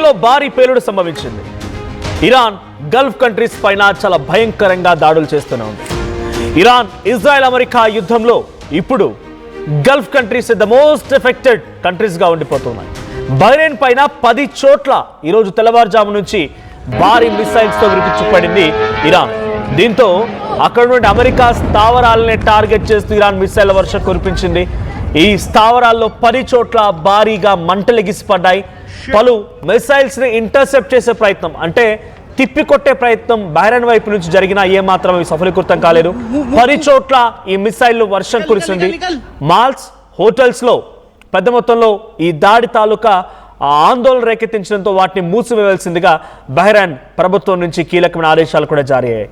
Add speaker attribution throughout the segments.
Speaker 1: గల్ఫ్లో భారీ పేలుడు సంభవించింది. ఇరాన్ గల్ఫ్ కంట్రీస్ పైన చాలా భయంకరంగా దాడులు చేస్తూనే ఉంది. ఇరాన్ ఇజ్రాయెల్ అమెరికా యుద్ధంలో ఇప్పుడు Gulf countries the most affected కంట్రీస్గా ఉండిపోతున్నాయి. బహ్రెయిన్ పైన 10 చోట్ల ఈరోజు తెల్లవారుజాము నుంచి భారీ మిసైల్స్తో విరిపించబడింది ఇరాన్. దీంతో అక్కడ నుండి అమెరికా స్థావరాలనే టార్గెట్ చేస్తూ ఇరాన్ మిసైల్ వర్షం కురిపించింది. ఈ స్థావరాల్లో 10 చోట్ల భారీగా మంటలెగిసిపడ్డాయి. పలు మిసైల్స్ని ఇంటర్సెప్ట్ చేసే ప్రయత్నం, అంటే తిప్పికొట్టే ప్రయత్నం బహ్రెయిన్ వైపు నుంచి జరిగినా ఏమాత్రం సఫలీకృతం కాలేదు. 10 చోట్ల ఈ మిసైల్ వర్షం కురిసింది. మాల్స్, హోటల్స్లో పెద్ద మొత్తంలో ఈ దాడి తాలూకా ఆందోళన రేకెత్తించడంతో వాటిని మూసివేయాల్సిందిగా బహ్రెయిన్ ప్రభుత్వం నుంచి కీలకమైన ఆదేశాలు కూడా జారీ అయ్యాయి.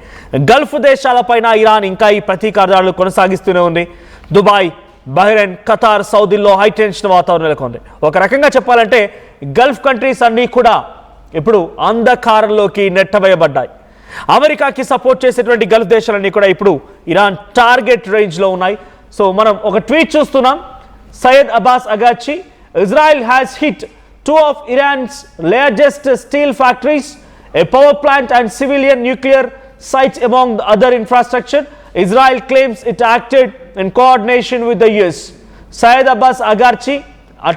Speaker 1: గల్ఫ్ దేశాలపైన ఇరాన్ ఇంకా ఈ ప్రతీకార దాడులు కొనసాగిస్తూనే ఉంది. దుబాయ్, బహ్రెయిన్, ఖతార్, సౌదీల్లో హైటెన్షన్ వాతావరణం నెలకొంది. ఒక రకంగా చెప్పాలంటే గల్ఫ్ కంట్రీస్ అన్నీ కూడా ఇప్పుడు అంధకారంలోకి నెట్టవేయబడ్డాయి. అమెరికాకి సపోర్ట్ చేసేటువంటి గల్ఫ్ దేశాలన్నీ కూడా ఇప్పుడు ఇరాన్ టార్గెట్ రేంజ్లో ఉన్నాయి. సో మనం ఒక ట్వీట్ చూస్తున్నాం. Syed Abbas Araghchi, Israel has hit 2 of Iran's largest steel factories, a power plant and civilian nuclear sites among the other infrastructure. Israel claims it acted in coordination with the US. Syed Abbas Agharchi,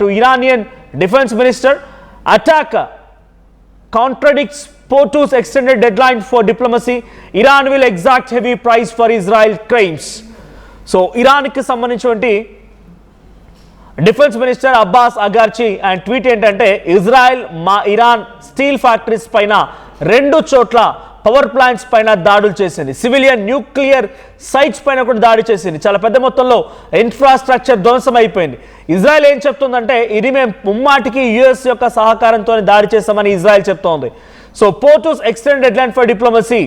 Speaker 1: to Iranian defense minister, attack contradicts POTU's extended deadline for diplomacy. Iran will exact heavy price for Israel claims. So Iran ki సంబంధించినటువంటి defence minister Abbas Araghchi and tweet ఏంటంటే, Israel Iran steel factories పైన 2 చోట్ల power plants పైన దాడులు చేసింది. Civilian nuclear sites పైన కూడా దాడి చేసింది. చాలా పెద్ద మొత్తంలో ఇన్ఫ్రాస్ట్రక్చర్ ధ్వంసం అయిపోయింది. ఇజ్రాయెల్ ఏం చెప్తుందంటే, ఇది మేము ముమ్మాటికి యుఎస్ యొక్క సహకారంతో దాడి చేస్తామని ఇజ్రాయెల్ చెప్తోంది. So POTU's extended deadline for diplomacy.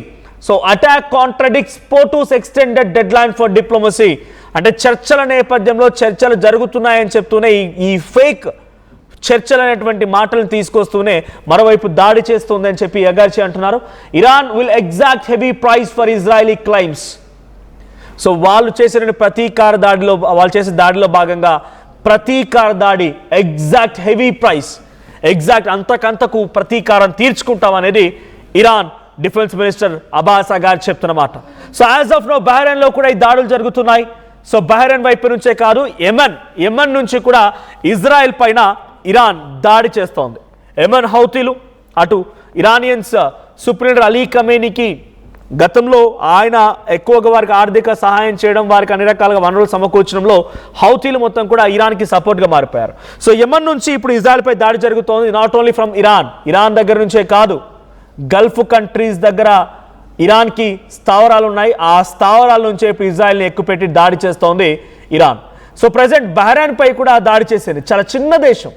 Speaker 1: So attack contradicts POTU's extended deadline for diplomacy. అంటే చర్చల నేపథ్యంలో చర్చలు జరుగుతున్నాయని చెప్తూనే ఈ ఫేక్ చర్చలు అనేటువంటి మాటలను తీసుకొస్తూనే మరోవైపు దాడి చేస్తుంది అని చెప్పి అగార్చి అంటున్నారు. Iran will exact heavy price for Israeli crimes. So వాళ్ళు చేసిన ప్రతీకార దాడిలో, వాళ్ళు చేసే దాడిలో భాగంగా ప్రతీకార దాడి, ఎగ్జాక్ట్ హెవీ ప్రైస్, ఎగ్జాక్ట్ అంతకంతకు ప్రతీకారం తీర్చుకుంటాం అనేది Iran defence minister Abbas Araghchi చెప్తున్నమాట. సో యాజ్ ఆఫ్ నో బహ్రెయిన్లో కూడా ఈ దాడులు జరుగుతున్నాయి. సో బహ్రెయిన్ వైపు నుంచే కాదు, యెమెన్ నుంచి కూడా ఇజ్రాయెల్ పైన ఇరాన్ దాడి చేస్తోంది. యెమెన్ హౌతీలు, అటు ఇరానియన్స్ సుప్రీం లీడర్ అలీ ఖమేనీకి గతంలో ఆయన ఎక్కువగా వారికి ఆర్థిక సహాయం చేయడం, వారికి అన్ని రకాలుగా వనరులు సమకూర్చడంలో హౌతీలు మొత్తం కూడా ఇరాన్కి సపోర్ట్గా మారిపోయారు. సో యెమెన్ నుంచి ఇప్పుడు ఇజ్రాయెల్పై దాడి జరుగుతోంది. నాట్ ఓన్లీ ఫ్రమ్ ఇరాన్ దగ్గర నుంచే కాదు, గల్ఫ్ కంట్రీస్ దగ్గర ఇరాన్కి స్థావరాలు ఉన్నాయి. ఆ స్థావరాల నుంచే ఇప్పుడు ఇజ్రాయెల్ని ఎక్కుపెట్టి దాడి చేస్తోంది ఇరాన్. సో ప్రజెంట్ బహ్రెయిన్ పై కూడా దాడి చేసింది. చాలా చిన్న దేశం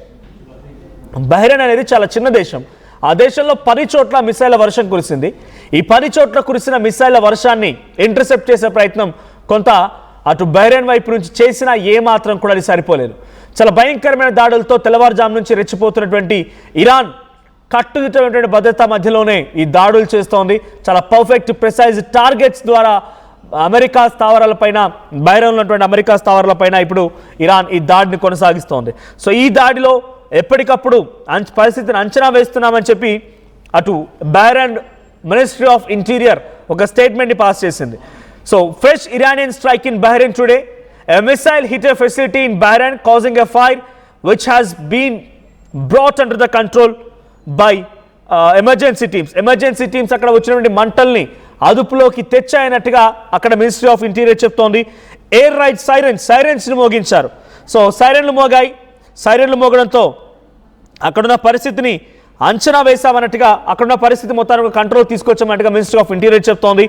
Speaker 1: బహ్రెయిన్ అనేది, చాలా చిన్న దేశం. ఆ దేశంలో 10 చోట్ల మిసైళ్ల వర్షం కురిసింది. ఈ 10 చోట్ల కురిసిన మిసైళ్ల వర్షాన్ని ఇంటర్సెప్ట్ చేసే ప్రయత్నం కొంత అటు బహ్రెయిన్ వైపు నుంచి చేసినా ఏమాత్రం కూడా అది సరిపోలేదు. చాలా భయంకరమైన దాడులతో తెల్లవారుజాము నుంచి రెచ్చిపోతున్నటువంటి ఇరాన్ కట్టుదిట్టమైనటువంటి భద్రతా మధ్యలోనే ఈ దాడులు చేస్తోంది. చాలా పర్ఫెక్ట్ ప్రిసైజ్ టార్గెట్స్ ద్వారా అమెరికా స్థావరాలపైన, బహ్రెయిన్లో ఉన్నటువంటి అమెరికా స్థావరాలపైన ఇప్పుడు ఇరాన్ ఈ దాడిని కొనసాగిస్తోంది. సో ఈ దాడిలో ఎప్పటికప్పుడు పరిస్థితిని అంచనా వేస్తున్నామని చెప్పి అటు బహ్రెయిన్ మినిస్ట్రీ ఆఫ్ ఇంటీరియర్ ఒక స్టేట్మెంట్ని పాస్ చేసింది. So fresh Iranian strike in Bahrain today. A missile hit a facility in Bahrain causing a fire which has been brought under the control by emergency teams అక్కడ వచ్చినటువంటి మంటల్ని అదుపులోకి తెచ్చాయన్నట్టుగా అక్కడ ministry of interior చెప్తోంది. Air raid సైరన్స్ని మోగించారు. So సైరన్లు మోగడంతో అక్కడున్న పరిస్థితిని అంచనా వేశామన్నట్టుగా, అక్కడున్న పరిస్థితి మొత్తాన్ని కంట్రోల్ తీసుకొచ్చామన్నట్టుగా మినిస్ట్రీ ఆఫ్ ఇంటీరియర్ చెప్తోంది.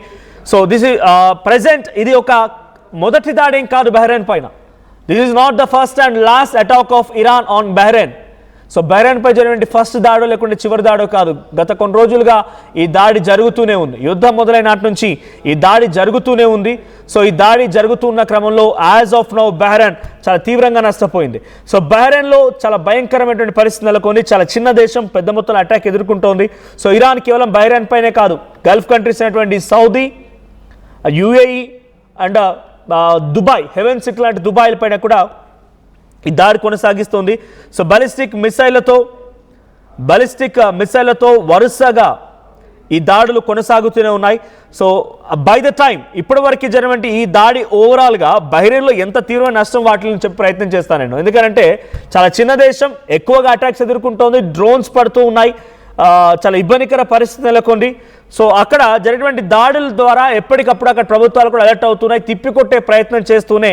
Speaker 1: సో దిస్ ఇస్ ప్రెజెంట్, ఇది ఒక మొదటి దాడి ఏం కాదు బహ్రెయిన్ పైన. This is not the first and last attack of Iran on Bahrain. So Bahrain పై జరిగినటువంటి ఫస్ట్ దాడో లేకుంటే చివరి దాడో కాదు, గత కొన్ని రోజులుగా ఈ దాడి జరుగుతూనే ఉంది. యుద్ధం మొదలైన నాటి నుంచి ఈ దాడి జరుగుతూనే ఉంది. సో ఈ దాడి జరుగుతున్న క్రమంలో యాజ్ ఆఫ్ నౌ బహ్రెయిన్ చాలా తీవ్రంగా నష్టపోయింది. సో బహ్రెయిన్లో చాలా భయంకరమైనటువంటి పరిస్థితి నెలకొంది. చాలా చిన్న దేశం పెద్ద మొత్తంలో అటాక్ ఎదుర్కొంటోంది. సో ఇరాన్ కేవలం బహ్రెయిన్ పైనే కాదు, గల్ఫ్ కంట్రీస్ అయినటువంటి Saudi, UAE and Dubai, haven city లాంటి దుబాయ్ పైన కూడా ఈ దాడి కొనసాగిస్తోంది. సో బాలిస్టిక్ మిసైళ్లతో బాలిస్టిక్ మిసైళ్లతో వరుసగా ఈ దాడులు కొనసాగుతూనే ఉన్నాయి. సో బై ద టైం ఇప్పటి వరకు జరిగినటువంటి ఈ దాడి ఓవరాల్గా బహ్రెయిన్లో ఎంత తీవ్రమైన నష్టం వాటిని చెప్పి ప్రయత్నం చేస్తాను నేను. ఎందుకంటే చాలా చిన్న దేశం, ఎక్కువగా అటాక్స్ ఎదుర్కొంటోంది, డ్రోన్స్ పడుతూ ఉన్నాయి, చాలా ఇబ్బందికర పరిస్థితి నెలకొంది. సో అక్కడ జరిగినటువంటి దాడుల ద్వారా ఎప్పటికప్పుడు అక్కడ ప్రభుత్వాలు కూడా అలర్ట్ అవుతున్నాయి, తిప్పికొట్టే ప్రయత్నం చేస్తూనే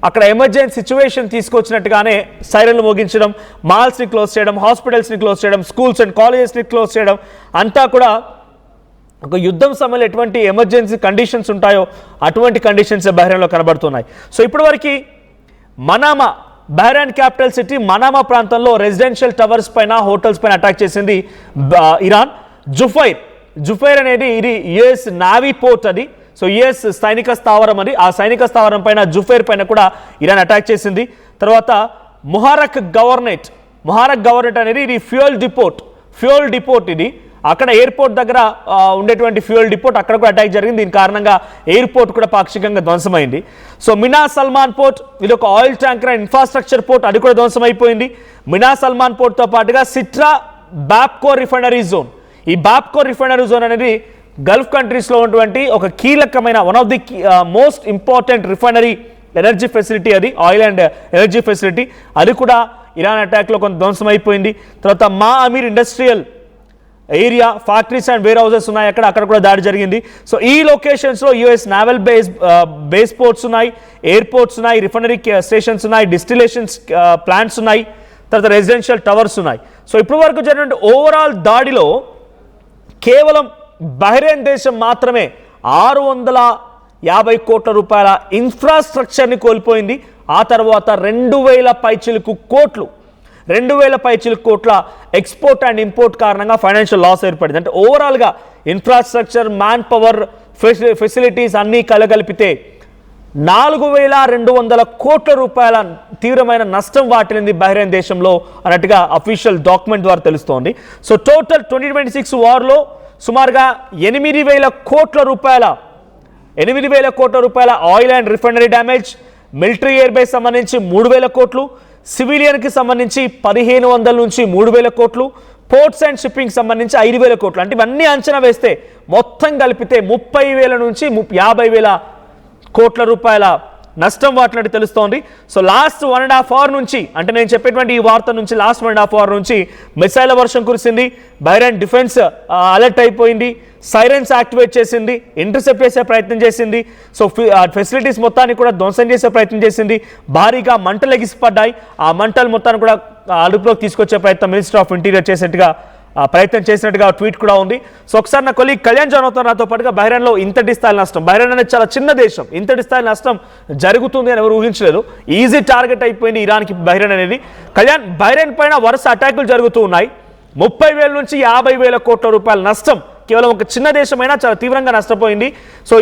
Speaker 1: అక్కడ ఎమర్జెన్సీ సిచ్యువేషన్ తీసుకొచ్చినట్టుగానే సైరన్లు మోగించడం, మాల్స్ని క్లోజ్ చేయడం, హాస్పిటల్స్ని క్లోజ్ చేయడం, స్కూల్స్ అండ్ కాలేజెస్ని క్లోజ్ చేయడం, అంతా కూడా ఒక యుద్ధం సమయంలో ఎటువంటి ఎమర్జెన్సీ కండిషన్స్ ఉంటాయో అటువంటి కండిషన్స్ బహ్రెయిన్లో కనబడుతున్నాయి. సో ఇప్పటివరకు Manama, Bahrain capital city Manama ప్రాంతంలో రెసిడెన్షియల్ టవర్స్ పైన, హోటల్స్ పైన అటాక్ చేసింది ఇరాన్. జుఫైర్ అనేది ఇది యుఎస్ నావీ పోర్ట్, అది సో యుఎస్ సైనిక స్థావరం అది. ఆ సైనిక స్థావరం పైన, జుఫైర్ పైన కూడా ఇరాన్ అటాక్ చేసింది. తర్వాత మొహారక్ గవర్నెట్ అనేది ఇది ఫ్యూయల్ డిపోట్ ఇది. అక్కడ ఎయిర్పోర్ట్ దగ్గర ఉండేటువంటి ఫ్యూయల్ డిపోట్, అక్కడ కూడా అటాక్ జరిగింది. దీని కారణంగా ఎయిర్పోర్ట్ కూడా పాక్షికంగా ధ్వంసమైంది. సో మినా సల్మాన్ పోర్ట్, ఇది ఒక oil tanker and infrastructure port, అది కూడా ధ్వంసమైపోయింది. మినా సల్మాన్ పోర్ట్తో పాటుగా సిట్రా బాప్కో రిఫైనరీ జోన్, ఈ బాప్కో రిఫైనరీ జోన్ అనేది గల్ఫ్ కంట్రీస్లో ఉన్నటువంటి ఒక కీలకమైన one of the most important refinery energy facility, అది ఆయిల్ అండ్ ఎనర్జీ ఫెసిలిటీ, అది కూడా ఇరాన్ అటాక్లో కొంత ధ్వంసం అయిపోయింది. తర్వాత Maameer industrial area, factories and warehouses ఉన్నాయి, అక్కడ కూడా దాడి జరిగింది. సో ఈ లొకేషన్స్లో యుఎస్ నావల్ బేస్ పోర్ట్స్ ఉన్నాయి, ఎయిర్పోర్ట్స్ ఉన్నాయి, రిఫైనరీ స్టేషన్స్ ఉన్నాయి, డిస్టిలేషన్స్ ప్లాంట్స్ ఉన్నాయి, తర్వాత రెసిడెన్షియల్ టవర్స్ ఉన్నాయి. సో ఇప్పటి వరకు జరిగిన ఓవరాల్ దాడిలో కేవలం బహ్రెయిన్ దేశం మాత్రమే 650 కోట్ల రూపాయల ఇన్ఫ్రాస్ట్రక్చర్ని కోల్పోయింది. ఆ తర్వాత 2000 పైచిలుకు కోట్ల ఎక్స్పోర్ట్ అండ్ ఇంపోర్ట్ కారణంగా ఫైనాన్షియల్ లాస్ ఏర్పడింది. అంటే ఓవరాల్గా ఇన్ఫ్రాస్ట్రక్చర్, మ్యాన్ పవర్, ఫెసిలిటీస్ అన్నీ కలగలిపితే 4200 కోట్ల రూపాయల తీవ్రమైన నష్టం వాటిల్లింది బహ్రెయిన్ దేశంలో అన్నట్టుగా అఫీషియల్ డాక్యుమెంట్ ద్వారా తెలుస్తోంది. సో టోటల్ 2026 వార్లో సుమారుగా 8000 కోట్ల రూపాయల oil and refinery damage, military air base సంబంధించి 3000 కోట్లు, సివిలియన్కి సంబంధించి 1500 నుంచి 3000 కోట్లు, పోర్ట్స్ అండ్ షిప్పింగ్ సంబంధించి 5000 కోట్లు. అంటే ఇవన్నీ అంచనా వేస్తే మొత్తం కలిపితే 30,000 నుంచి 50,000 కోట్ల రూపాయల నష్టం వాటినట్టు తెలుస్తోంది. సో లాస్ట్ 1.5 అవర్ నుంచి, అంటే నేను చెప్పేటువంటి ఈ వార్త నుంచి లాస్ట్ 1.5 అవర్ నుంచి మిసైల్ వర్షం కురిసింది. బహ్రెయిన్ డిఫెన్స్ అలర్ట్ అయిపోయింది, సైరన్స్ యాక్టివేట్ చేసింది, ఇంటర్సెప్ట్ చేసే ప్రయత్నం చేసింది. సో ఫెసిలిటీస్ మొత్తాన్ని కూడా ధ్వంసం చేసే ప్రయత్నం చేసింది. భారీగా మంటలు ఎగిసిపడ్డాయి. ఆ మంటలు మొత్తాన్ని కూడా అదుపులోకి తీసుకొచ్చే ప్రయత్నం మినిస్టర్ ఆఫ్ ఇంటీరియర్ చేసేట్టుగా ప్రయత్నం చేసినట్టుగా ట్వీట్ కూడా ఉంది. సో ఒకసారి నా కొలీగ్ కళ్యాణ్ జాన్ అవుతారు నాతో పాటుగా. బహ్రెయిన్లో ఇంతటి స్థాయి నష్టం, బహ్రెయిన్ అనేది చాలా చిన్న దేశం, ఇంతటి స్థాయి నష్టం జరుగుతుంది అని ఎవరు ఊహించలేదు. ఈజీ టార్గెట్ అయిపోయింది ఇరాన్కి బహ్రెయిన్ అనేది. కళ్యాణ్, బహ్రెయిన్ పైన వరుస అటాకులు జరుగుతూ ఉన్నాయి. 30,000 నుంచి 50,000 కోట్ల రూపాయల నష్టం కేవలం ఒక చిన్న దేశమైనా చాలా తీవ్రంగా నష్టపోయింది. సో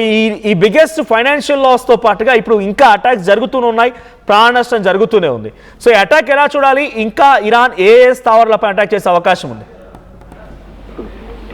Speaker 1: ఈ బిగ్గెస్ట్ ఫైనాన్షియల్ లాస్తో పాటుగా ఇప్పుడు ఇంకా అటాక్స్ జరుగుతూనే ఉన్నాయి, ప్రాణ నష్టం జరుగుతూనే ఉంది. సో ఈ అటాక్ ఎలా చూడాలి? ఇంకా ఇరాన్ ఏ స్థావరాలపై అటాక్ చేసే అవకాశం ఉంది?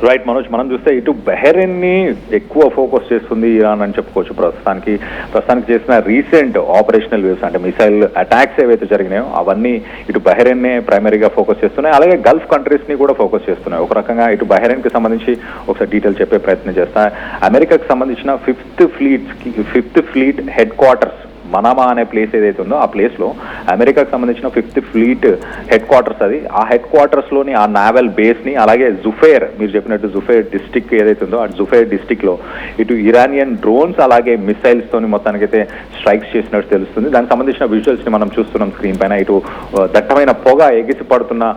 Speaker 2: రైట్ మనోజ్, మనం చూస్తే ఇటు బహ్రెయిన్ని ఎక్కువ ఫోకస్ చేస్తుంది ఇరాన్ అని చెప్పుకోవచ్చు. ప్రస్తుతానికి చేసిన రీసెంట్ ఆపరేషనల్ వేవ్స్, అంటే మిసైల్ అటాక్స్ ఏవైతే జరిగినాయో అవన్నీ ఇటు బహ్రెయిన్నే ప్రైమరీగా ఫోకస్ చేస్తున్నాయి. అలాగే గల్ఫ్ కంట్రీస్ని కూడా ఫోకస్ చేస్తున్నాయి. ఒక రకంగా ఇటు బహ్రెయిన్కి సంబంధించి ఒకసారి డీటెయిల్ చెప్పే ప్రయత్నం చేస్తా. అమెరికాకి సంబంధించిన fifth fleet head quarters Manama అనే ప్లేస్ ఏదైతే ఉందో ఆ ప్లేస్లో అమెరికాకు సంబంధించిన 5th ఫ్లీట్ హెడ్ క్వార్టర్స్ అది. ఆ హెడ్ క్వార్టర్స్లోని ఆ నావల్ బేస్ని, అలాగే జుఫైర్, మీరు చెప్పినట్టు జుఫైర్ డిస్టిక్ ఏదైతే ఉందో ఆ జుఫైర్ డిస్టిక్లో ఇటు ఇరానియన్ డ్రోన్స్ అలాగే మిసైల్స్తోని మొత్తానికైతే స్ట్రైక్స్ చేసినట్టు తెలుస్తుంది. దానికి సంబంధించిన విజువల్స్ని మనం చూస్తున్నాం స్క్రీన్ పైన. ఇటు దట్టమైన పొగ ఎగిసి పడుతున్న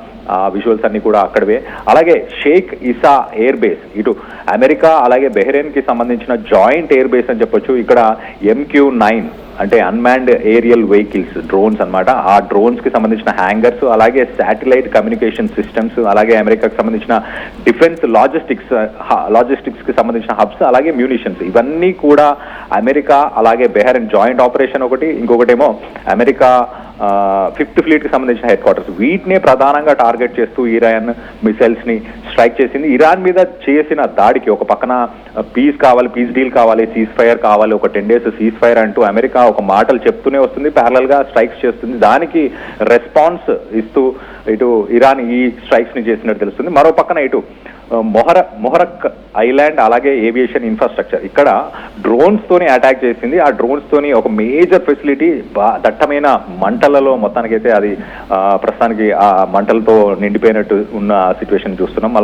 Speaker 2: విజువల్స్ అన్ని కూడా అక్కడవే. అలాగే షేక్ ఇసా ఎయిర్ బేస్, ఇటు అమెరికా అలాగే బహ్రెయిన్కి సంబంధించిన జాయింట్ ఎయిర్ బేస్ అని చెప్పొచ్చు. ఇక్కడ MQ-9 అంటే అన్మాన్డ్ ఏరియల్ వెహికల్స్, డ్రోన్స్ అన్నమాట. ఆ డ్రోన్స్ కి సంబంధించిన హ్యాంగర్స్, అలాగే శాటిలైట్ కమ్యూనికేషన్ సిస్టమ్స్, అలాగే అమెరికాకి సంబంధించిన డిఫెన్స్ లాజిస్టిక్స్ కి సంబంధించిన హబ్స్, అలాగే మ్యూనిషన్స్, ఇవన్నీ కూడా అమెరికా అలాగే బహ్రెయిన్ జాయింట్ ఆపరేషన్ ఒకటి. ఇంకొకటేమో అమెరికా ఫిఫ్త్ ఫ్లీట్ కి సంబంధించిన హెడ్ క్వార్టర్స్, వీటినే ప్రధానంగా టార్గెట్ చేస్తూ ఇరాన్ మిసైల్స్ ని స్ట్రైక్ చేసింది. ఇరాన్ మీద చేసిన దాడికి ఒక పక్కన పీస్ కావాలి, పీస్ డీల్ కావాలి, సీజ్ ఫైర్ కావాలి, ఒక 10 days సీజ్ ఫైర్ అంటూ అమెరికా ఒక మాటలు చెప్తూనే వస్తుంది, ప్యారలల్ గా స్ట్రైక్స్ చేస్తుంది. దానికి రెస్పాన్స్ ఇస్తూ ఇటు ఇరాన్ ఈ స్ట్రైక్స్ ని చేసినట్టు తెలుస్తుంది. మరో పక్కన ఇటు మొహరక్ ఐలాండ్ అలాగే ఏవియేషన్ ఇన్ఫ్రాస్ట్రక్చర్, ఇక్కడ డ్రోన్స్ తోని అటాక్ చేసింది. ఆ డ్రోన్స్ తోని ఒక మేజర్ ఫెసిలిటీ దట్టమైన మంటలలో మొత్తానికైతే అది ప్రస్తుతానికి ఆ మంటలతో నిండిపోయినట్టు ఉన్న సిచ్యువేషన్ చూస్తున్నాం.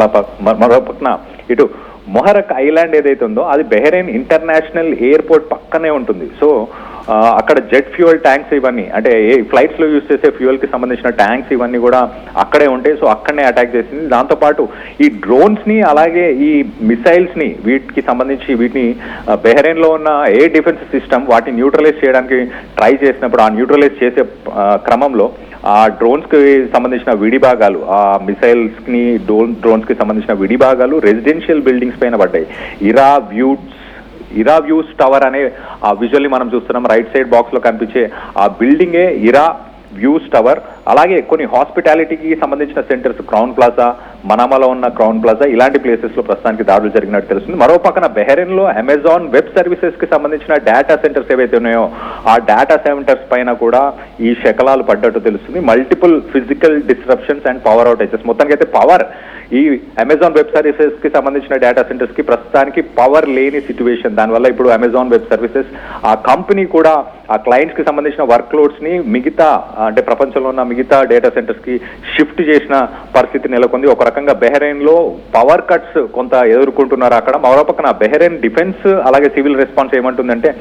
Speaker 2: మరో పక్కన ఇటు మొహరక్ ఐలాండ్ ఏదైతే ఉందో అది బెహ్రెయిన్ ఇంటర్నేషనల్ ఎయిర్పోర్ట్ పక్కనే ఉంటుంది. సో అక్కడ జెట్ ఫ్యూయల్ ట్యాంక్స్ ఇవన్నీ అంటే ఫ్లైట్స్ లో యూజ్ చేసే ఫ్యూయల్ కి సంబంధించిన ట్యాంక్స్ ఇవన్నీ కూడా అక్కడే ఉంటాయి. సో అక్కడనే అటాక్ చేసింది. దాంతోపాటు ఈ డ్రోన్స్ ని అలాగే ఈ మిసైల్స్ ని వీటికి సంబంధించి వీటిని బెహ్రెయిన్ లో ఉన్న ఎయిర్ డిఫెన్స్ సిస్టమ్ వాటిని న్యూట్రలైజ్ చేయడానికి ట్రై చేసినప్పుడు ఆ న్యూట్రలైజ్ చేసే క్రమంలో ఆ డ్రోన్స్ కి సంబంధించిన విడిభాగాలు, ఆ మిసైల్స్ ని డ్రోన్స్ కి సంబంధించిన విడిభాగాలు రెసిడెన్షియల్ బిల్డింగ్స్ పైన పడ్డాయి. ఇరా వ్యూస్ టవర్ అనే ఆ విజువల్ని మనం చూస్తున్నాం. రైట్ సైడ్ బాక్స్ లో కనిపించే ఆ బిల్డింగే ఇరా వ్యూస్ టవర్. అలాగే కొన్ని హాస్పిటాలిటీకి సంబంధించిన సెంటర్స్, క్రౌన్ ప్లాజా, మనామాలో ఉన్న క్రౌన్ ప్లాజా, ఇలాంటి ప్లేసెస్ లో ప్రస్తుతానికి దాడులు జరిగినట్టు తెలుస్తుంది. మరో పక్కన బెహ్రెయిన్ లో అమెజాన్ వెబ్ సర్వీసెస్ కి సంబంధించిన డేటా సెంటర్స్ ఏవైతే ఉన్నాయో ఆ డేటా సెంటర్స్ పైన కూడా ఈ శకలాలు పడ్డట్టు తెలుస్తుంది. Multiple physical disruptions and power outages. మొత్తానికైతే పవర్ ఈ అమెజాన్ వెబ్ సర్వీసెస్ కి సంబంధించిన డేటా సెంటర్స్ కి ప్రస్తుతానికి పవర్ లేని సిచ్యువేషన్. దానివల్ల ఇప్పుడు అమెజాన్ వెబ్ సర్వీసెస్ ఆ కంపెనీ కూడా ఆ క్లయింట్స్ కి సంబంధించిన వర్క్ లోడ్స్ ని మిగతా అంటే ప్రపంచంలో ఉన్న మిగతా డేటా సెంటర్స్ కి షిఫ్ట్ చేసిన పరిస్థితి నెలకొంది. ఒక రకంగా బెహ్రెయిన్ లో పవర్ కట్స్ కొంత ఎదుర్కొంటున్నారు అక్కడ. మరో పక్కన బెహ్రెయిన్ డిఫెన్స్ అలాగే సివిల్ రెస్పాన్స్ ఏమంటుందంటే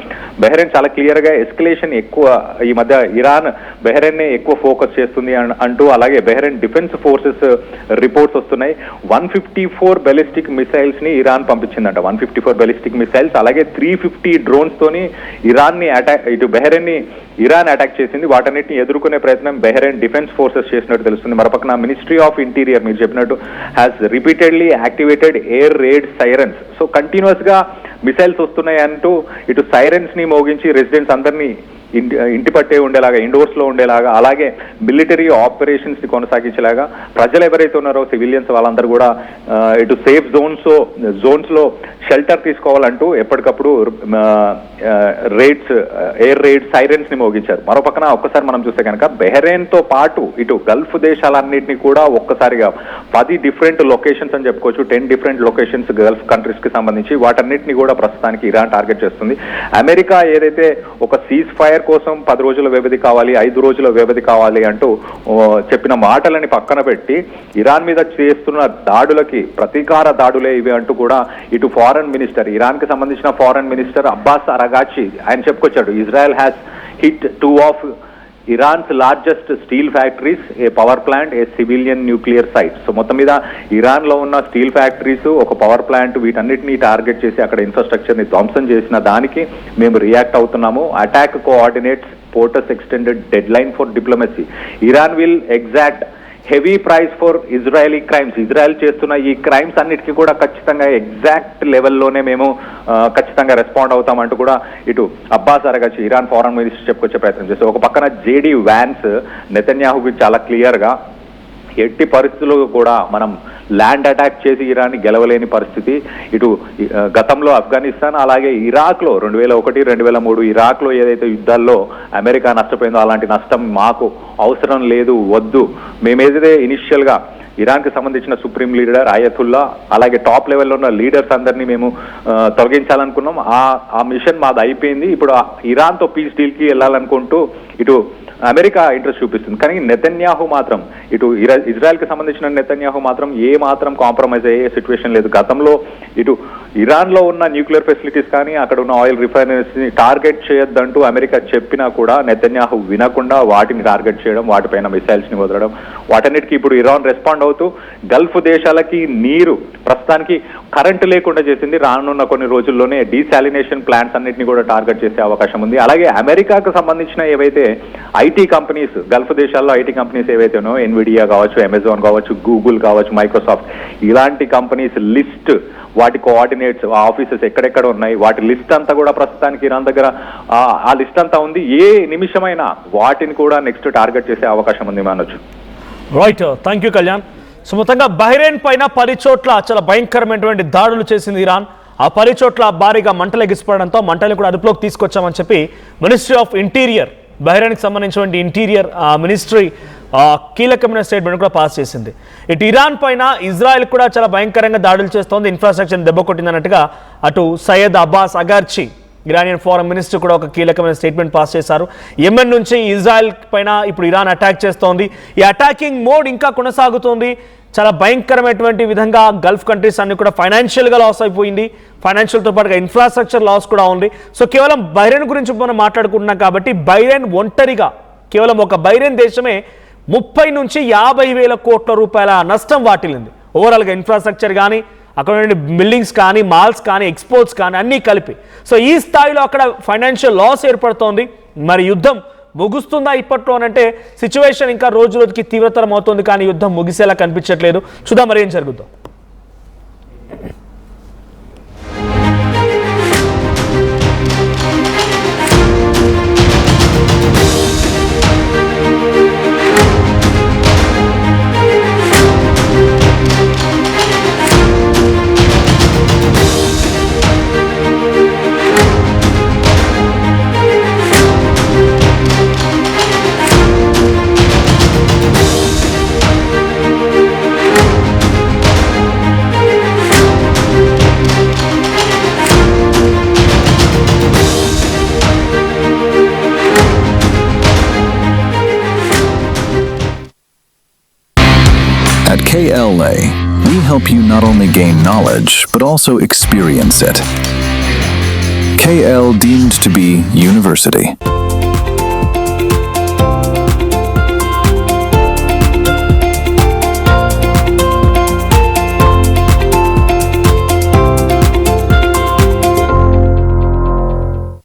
Speaker 2: బెహ్రెయిన్ చాలా క్లియర్ గా ఎస్కలేషన్ ఎక్కువ ఈ మధ్య ఇరాన్ బెహ్రెయిన్ ని ఎక్కువ ఫోకస్ చేస్తుంది అంటూ, అలాగే బెహ్రెయిన్ డిఫెన్స్ ఫోర్సెస్ రిపోర్ట్స్ వస్తున్నాయి. 154 బెలిస్టిక్ మిసైల్స్ ని ఇరాన్ పంపించిందంట. 154 బెలిస్టిక్ మిసైల్స్ అలాగే 350 డ్రోన్స్ తోని ఇరాన్ ని అటాక్ ఇటు బెహ్రెయిన్ ని ఇరాన్ అటాక్ చేసింది. వాటన్నిటిని ఎదుర్కొనే ప్రయత్నం బెహ్రెయిన్ డిఫెన్స్ ఫోర్సెస్ చేసినట్టు తెలుస్తుంది. మరోపక్కన మినిస్ట్రీ ఆఫ్ ఇంటీరియర్ మీరు చెప్పినట్టు has repeatedly activated air raid sirens. So continuous గా మిసైల్స్ వస్తున్నాయి అంటూ ఇటు సైరన్స్ ని మోగించి రెసిడెంట్స్ అందరినీ ఇంటి పట్టే ఉండేలాగా, ఇండోర్స్ లో ఉండేలాగా, అలాగే మిలిటరీ ఆపరేషన్స్ ని కొనసాగించేలాగా ప్రజలు ఎవరైతే ఉన్నారో సివిలియన్స్ వాళ్ళందరూ కూడా ఇటు సేఫ్ జోన్స్ లో షెల్టర్ తీసుకోవాలంటూ ఎప్పటికప్పుడు ఎయిర్ రైడ్ సైరన్స్ ని మోగించారు. మరో పక్కన ఒక్కసారి మనం చూస్తే కనుక బెహ్రెయిన్ తో పాటు ఇటు గల్ఫ్ దేశాలన్నింటినీ కూడా ఒక్కసారిగా 10 డిఫరెంట్ లొకేషన్స్ అని చెప్పుకోవచ్చు, 10 డిఫరెంట్ లొకేషన్స్ గల్ఫ్ కంట్రీస్ కి సంబంధించి వాటన్నిటిని కూడా ప్రస్తుతానికి ఇరాన్ టార్గెట్ చేస్తుంది. అమెరికా ఏదైతే ఒక సీజ్ ఫైర్ కోసం 10 రోజుల వ్యవధి కావాలి, 5 రోజుల వ్యవధి కావాలి అంటూ చెప్పిన మాటలని పక్కన పెట్టి ఇరాన్ మీద చేస్తున్న దాడులకి ప్రతీకార దాడులే ఇవి అంటూ కూడా ఇటు ఫారెన్ మినిస్టర్, ఇరాన్ కి సంబంధించిన ఫారెన్ మినిస్టర్ అబ్బాస్ అరగాచి ఆయన చెప్పుకొచ్చాడు, Israel has hit 2 of Iran's largest steel factories, a power plant, a civilian nuclear site. So మొత్తం మీద ఇరాన్ లో ఉన్న స్టీల్ ఫ్యాక్టరీస్, ఒక పవర్ ప్లాంట్, వీటన్నిటిని టార్గెట్ చేసి అక్కడ ఇన్ఫ్రాస్ట్రక్చర్ ని ధ్వంసం చేసిన దానికి మేము రియాక్ట్ అవుతున్నాము. Attack coordinates POTUS extended deadline for diplomacy. Iran will exact heavy price for Israeli crimes. Israel చేస్తున్న ఈ క్రైమ్స్ అన్నిటికీ కూడా ఖచ్చితంగా ఎగ్జాక్ట్ లెవెల్లోనే మేము ఖచ్చితంగా రెస్పాండ్ అవుతామంటూ కూడా ఇటు అబ్బాస్ అరగాచి ఇరాన్ ఫారెన్ మినిస్టర్ చెప్పుకొచ్చే ప్రయత్నం చేస్తారు. ఒక పక్కన JD వ్యాన్స్ నెతన్యాహుకి చాలా క్లియర్గా ఎట్టి పరిస్థితుల్లో కూడా మనం ల్యాండ్ అటాక్ చేసి ఇరాన్ని గెలవలేని పరిస్థితి. ఇటు గతంలో ఆఫ్ఘనిస్తాన్ అలాగే ఇరాక్లో 2001, 2003 ఇరాక్లో ఏదైతే యుద్ధాల్లో అమెరికా నష్టపోయిందో అలాంటి నష్టం మాకు అవసరం లేదు, వద్దు. మేమేదైతే ఇనిషియల్గా ఇరాన్కి సంబంధించిన సుప్రీం లీడర్ ఆయతుల్లా అలాగే టాప్ లెవెల్లో ఉన్న లీడర్స్ అందరినీ మేము తొలగించాలనుకున్నాం. ఆ మిషన్ మాది అయిపోయింది. ఇప్పుడు ఇరాన్తో పీస్ డీల్కి వెళ్ళాలనుకుంటూ ఇటు అమెరికా ఇంట్రెస్ట్ చూపిస్తుంది. కానీ నెతన్యాహు మాత్రం ఇటు ఇజ్రాయెల్కి సంబంధించిన నెతన్యాహు మాత్రం ఏ మాత్రం కాంప్రమైజ్ అయ్యే సిచ్యువేషన్ లేదు. గతంలో ఇటు ఇరాన్లో ఉన్న న్యూక్లియర్ ఫెసిలిటీస్ కానీ అక్కడ ఉన్న ఆయిల్ రిఫైనరీస్ని టార్గెట్ చేయొద్దంటూ అమెరికా చెప్పినా కూడా నెతన్యాహు వినకుండా వాటిని టార్గెట్ చేయడం, వాటిపైన మిసైల్స్ని వదలడం, వాటన్నిటికీ ఇప్పుడు ఇరాన్ రెస్పాండ్ అవుతూ గల్ఫ్ దేశాలకి నీరు ప్రస్తుతానికి కరెంటు లేకుండా చేసింది. రానున్న కొన్ని రోజుల్లోనే డీసాలినేషన్ ప్లాంట్స్ అన్నింటినీ కూడా టార్గెట్ చేసే అవకాశం ఉంది. అలాగే అమెరికాకు సంబంధించిన ఏవైతే ఐటీ కంపెనీస్, గల్ఫ్ దేశాల్లో ఐటీ కంపెనీస్ ఏవైతే ఉన్నాయో ఎన్విడియా కావచ్చు, అమెజాన్ కావచ్చు, గూగుల్ కావచ్చు, మైక్రోసాఫ్ట్, ఇలాంటి కంపెనీస్ లిస్ట్ వాటి కోఆర్డినేట్స్, ఆ ఆఫీసెస్ ఎక్కడెక్కడ ఉన్నాయి, వాటి లిస్ట్ అంతా కూడా ప్రస్తుతానికి ఇరాన్ దగ్గర ఆ లిస్ట్ అంతా ఉంది. ఏ నిమిషమైనా వాటిని కూడా నెక్స్ట్ టార్గెట్ చేసే అవకాశం ఉంది అనొచ్చు.
Speaker 1: Right, thank you Kalyan. So మొత్తంగా బహ్రెయిన్ పైన 10 చోట్ల చాలా భయంకరమైనటువంటి దాడులు చేసింది ఇరాన్. ఆ 10 చోట్ల భారీగా మంటలు ఎగిసిపడడంతో మంటలు కూడా అదుపులోకి తీసుకొచ్చామని చెప్పి మినిస్ట్రీ ఆఫ్ ఇంటీరియర్, బహ్రెయిన్కి సంబంధించినటువంటి ఇంటీరియర్ మినిస్ట్రీ కీలకమైన స్టేట్మెంట్ కూడా పాస్ చేసింది. ఇటు ఇరాన్ పైన ఇజ్రాయెల్ కూడా చాలా భయంకరంగా దాడులు చేస్తోంది, ఇన్ఫ్రాస్ట్రక్చర్ దెబ్బ కొట్టిందన్నట్టుగా అటు Syed Abbas Araghchi Iranian foreign minister కూడా ఒక కీలకమైన స్టేట్మెంట్ పాస్ చేశారు. యెమెన్ నుంచి ఇజ్రాయెల్ పైన ఇప్పుడు ఇరాన్ అటాక్ చేస్తోంది. ఈ అటాకింగ్ మోడ్ ఇంకా కొనసాగుతోంది. చాలా భయంకరమైనటువంటి విధంగా గల్ఫ్ కంట్రీస్ అన్ని కూడా ఫైనాన్షియల్గా లాస్ అయిపోయింది. ఫైనాన్షియల్తో పాటుగా ఇన్ఫ్రాస్ట్రక్చర్ లాస్ కూడా ఉంది. సో కేవలం బహ్రెయిన్ గురించి మనం మాట్లాడుకుంటున్నాం కాబట్టి బహ్రెయిన్ ఒంటరిగా కేవలం ఒక బహ్రెయిన్ దేశమే 30 నుంచి 50 వేల కోట్ల రూపాయల నష్టం వాటిల్లింది. ఓవరాల్గా ఇన్ఫ్రాస్ట్రక్చర్ కానీ, అక్కడ నుండి బిల్డింగ్స్ కానీ, మాల్స్ కానీ, ఎక్స్పోర్ట్స్ కానీ అన్నీ కలిపి. సో ఈ స్థాయిలో అక్కడ ఫైనాన్షియల్ లాస్ ఏర్పడుతోంది. మరి యుద్ధం ముగుస్తుందా ఇప్పట్లో అని అంటే సిచ్యువేషన్ ఇంకా రోజు రోజుకి తీవ్రతరం అవుతుంది, కానీ యుద్ధం ముగిసేలా కనిపించట్లేదు. చూద్దాం మరి ఏం జరుగుతుందో.
Speaker 3: At KLA, we help you not only gain knowledge, but also experience it. KL deemed to be university.